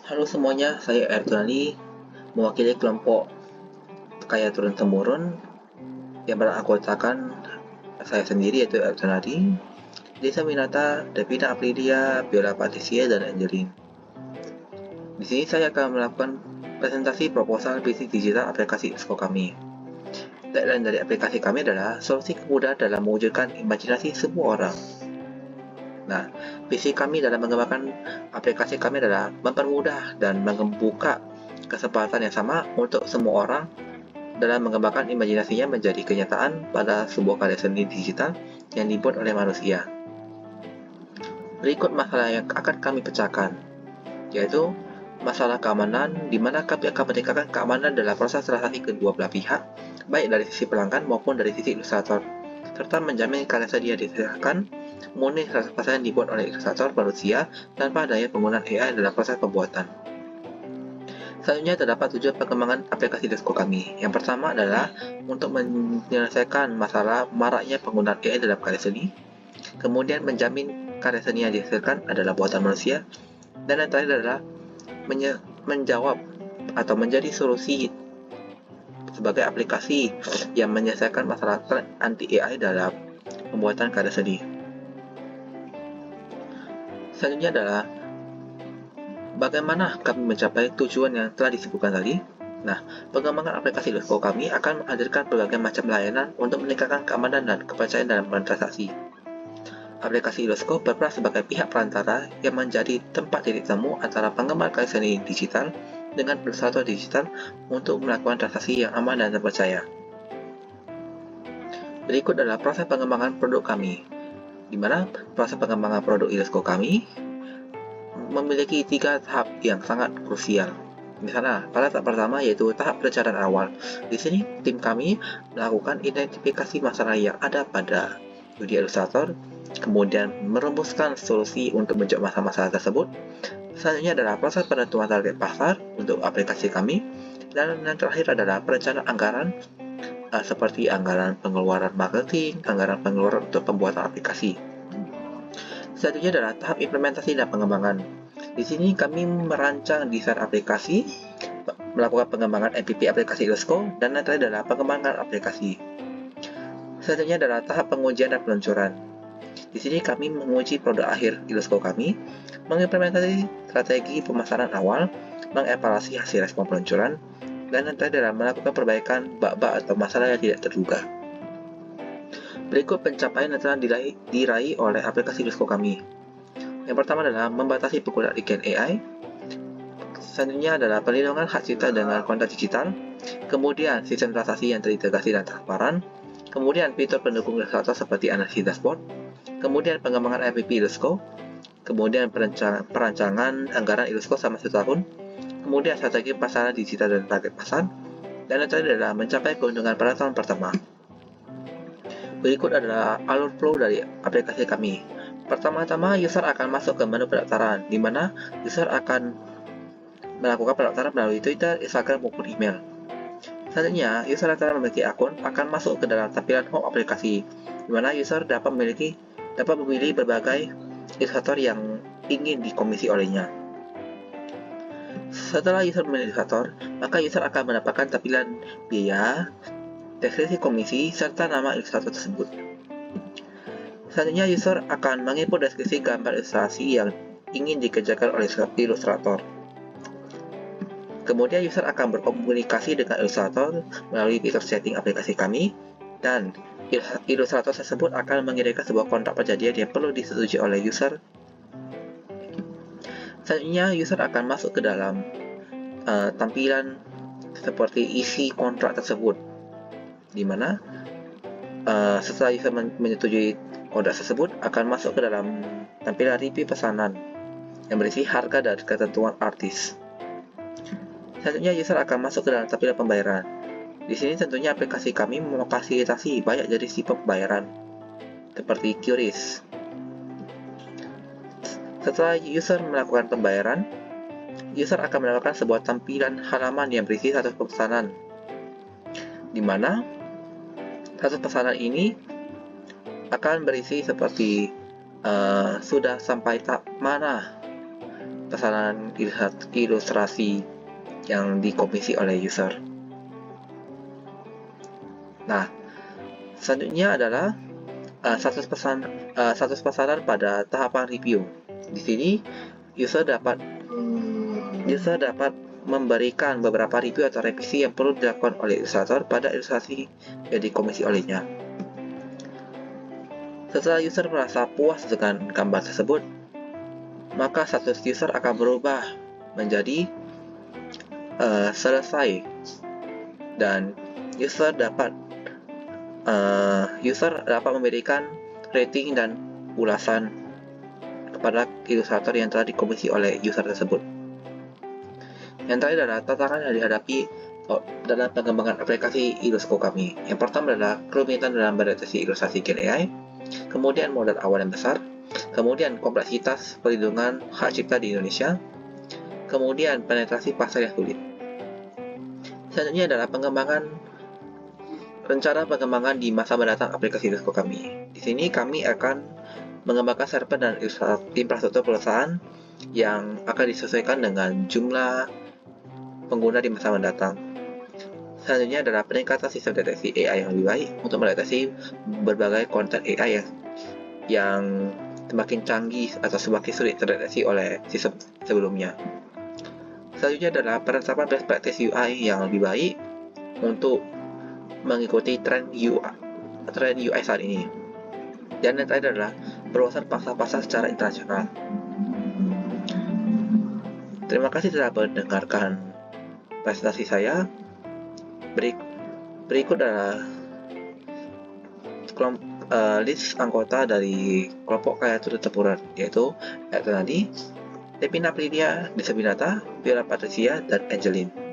Halo semuanya, saya Erdlani, mewakili kelompok kaya turun-temurun yang beranggotakan saya sendiri yaitu Erdlani, Desa Winata, Devina Aprilia, Biola Patricia, dan Angelin. Di sini saya akan melakukan presentasi proposal bisnis digital aplikasi Exco kami. Tagline dari aplikasi kami adalah solusi kemudahan dalam mewujudkan imajinasi semua orang. Nah, visi kami dalam mengembangkan aplikasi kami adalah mempermudah dan membuka kesempatan yang sama untuk semua orang dalam mengembangkan imajinasinya menjadi kenyataan pada sebuah karya seni digital yang dibuat oleh manusia. Berikut masalah yang akan kami pecahkan, yaitu masalah keamanan, di mana kami akan meningkatkan keamanan dalam proses transaksi kedua belah pihak, baik dari sisi pelanggan maupun dari sisi ilustrator, serta menjamin karya seni yang dihasilkan murni 100% dibuat oleh ilustrator manusia tanpa adanya penggunaan AI dalam proses pembuatan. Selanjutnya terdapat tujuan pengembangan aplikasi Disco kami. Yang pertama adalah untuk menyelesaikan masalah maraknya penggunaan AI dalam karya seni, kemudian menjamin karya seni yang dihasilkan adalah buatan manusia, dan yang terakhir adalah menjawab atau menjadi solusi sebagai aplikasi yang menyelesaikan masalah anti AI dalam pembuatan karya seni. Selanjutnya adalah bagaimana kami mencapai tujuan yang telah disebutkan tadi. Nah, pengembangan aplikasi Disco kami akan menghadirkan berbagai macam layanan untuk meningkatkan keamanan dan kepercayaan dalam transaksi. Aplikasi Disco berperan sebagai pihak perantara yang menjadi tempat titik temu antara penggemar karya seni digital dengan ilustrator digital untuk melakukan transaksi yang aman dan terpercaya. Berikut adalah proses pengembangan produk kami, di mana proses pengembangan produk Disco kami memiliki 3 tahap yang sangat krusial. Misalnya, pada tahap pertama yaitu tahap perencanaan awal. Di sini, tim kami melakukan identifikasi masalah yang ada pada dunia ilustrator, kemudian merumuskan solusi untuk menjawab masalah-masalah tersebut. Selanjutnya adalah proses penentuan target pasar untuk aplikasi kami, dan yang terakhir adalah perencanaan anggaran seperti anggaran pengeluaran marketing, anggaran pengeluaran untuk pembuatan aplikasi. Selanjutnya adalah tahap implementasi dan pengembangan. Di sini kami merancang desain aplikasi, melakukan pengembangan MVP aplikasi Disco, dan yang terakhir adalah pengembangan aplikasi. Selanjutnya adalah tahap pengujian dan peluncuran. Di sini kami menguji produk akhir Disco kami, mengimplementasi strategi pemasaran awal, mengevaluasi hasil respon peluncuran, dan yang terakhir adalah melakukan perbaikan bug-bug atau masalah yang tidak terduga. Berikut pencapaian yang telah diraih oleh aplikasi Disco kami. Yang pertama adalah membatasi penggunaan iklan AI. Selanjutnya adalah perlindungan hak cipta dengan konten digital. Kemudian sistem transaksi yang terintegrasi dan transparan. Kemudian fitur pendukung ilustrator seperti analisis dashboard. Kemudian pengembangan MVP Disco. Kemudian perancangan anggaran Disco selama 1 tahun. Kemudian strategi pasaran digital dan target pasar. Dan yang terakhir adalah mencapai keuntungan pada tahun pertama. Berikut adalah alur flow dari aplikasi kami. Pertama-tama, user akan masuk ke menu pendaftaran, di mana user akan melakukan pendaftaran melalui Twitter, Instagram, maupun email. Selanjutnya, user yang telah memiliki akun akan masuk ke dalam tampilan home aplikasi, di mana user dapat memilih berbagai ilustrator yang ingin dikomisi olehnya. Setelah user memilih ilustrator, maka user akan mendapatkan tampilan biaya, deskripsi komisi, serta nama ilustrator tersebut. Selanjutnya, user akan menginput deskripsi gambar ilustrasi yang ingin dikerjakan oleh ilustrator. Kemudian, user akan berkomunikasi dengan ilustrator melalui fitur setting aplikasi kami, dan ilustrator tersebut akan mengirimkan sebuah kontrak perjanjian yang perlu disetujui oleh user. Selanjutnya, user akan masuk ke dalam tampilan seperti isi kontrak tersebut, di mana setelah user menyetujui kontrak tersebut akan masuk ke dalam tampilan review pesanan yang berisi harga dan ketentuan artis. Selanjutnya user akan masuk ke dalam tampilan pembayaran. Di sini tentunya aplikasi kami memfasilitasi banyak jenis tipe pembayaran seperti QRIS. Setelah user melakukan pembayaran, user akan mendapatkan sebuah tampilan halaman yang berisi status pesanan, di mana status pesanan ini akan berisi seperti sudah sampai tahap mana pesanan ilustrasi yang dikomisi oleh user. Nah, selanjutnya adalah status pesanan pada tahapan review. Di sini user dapat memberikan beberapa review atau revisi yang perlu dilakukan oleh ilustrator pada ilustrasi yang dikomisi olehnya. Setelah user merasa puas dengan gambar tersebut, maka status user akan berubah menjadi selesai, dan user dapat memberikan rating dan ulasan kepada ilustrator yang telah dikomisi oleh user tersebut. Yang terakhir adalah tantangan yang dihadapi dalam pengembangan aplikasi Illusko kami. Yang pertama adalah kerumitan dalam beradaptasi ilustrasi Gen AI, kemudian modal awal yang besar, kemudian kompleksitas perlindungan hak cipta di Indonesia, kemudian penetrasi pasar yang sulit. Selanjutnya adalah rencana pengembangan di masa mendatang aplikasi Illusko kami. Di sini kami akan mengembangkan server dan infrastruktur perusahaan yang akan disesuaikan dengan jumlah pengguna di masa mendatang. Selanjutnya adalah peningkatan sistem deteksi AI yang lebih baik untuk mendeteksi berbagai konten AI yang semakin canggih atau semakin sulit terdeteksi oleh sistem sebelumnya. Selanjutnya adalah penerapan best practice UI yang lebih baik untuk mengikuti tren UI saat ini. Dan yang terakhir adalah perluasan pasar secara internasional. Terima kasih telah mendengarkan presentasi saya. Berikut adalah list anggota dari kelompok kaya turut tempuran, yaitu Eternadi, Lepina Pridia, Desa Binata, Viola Patricia, dan Angeline.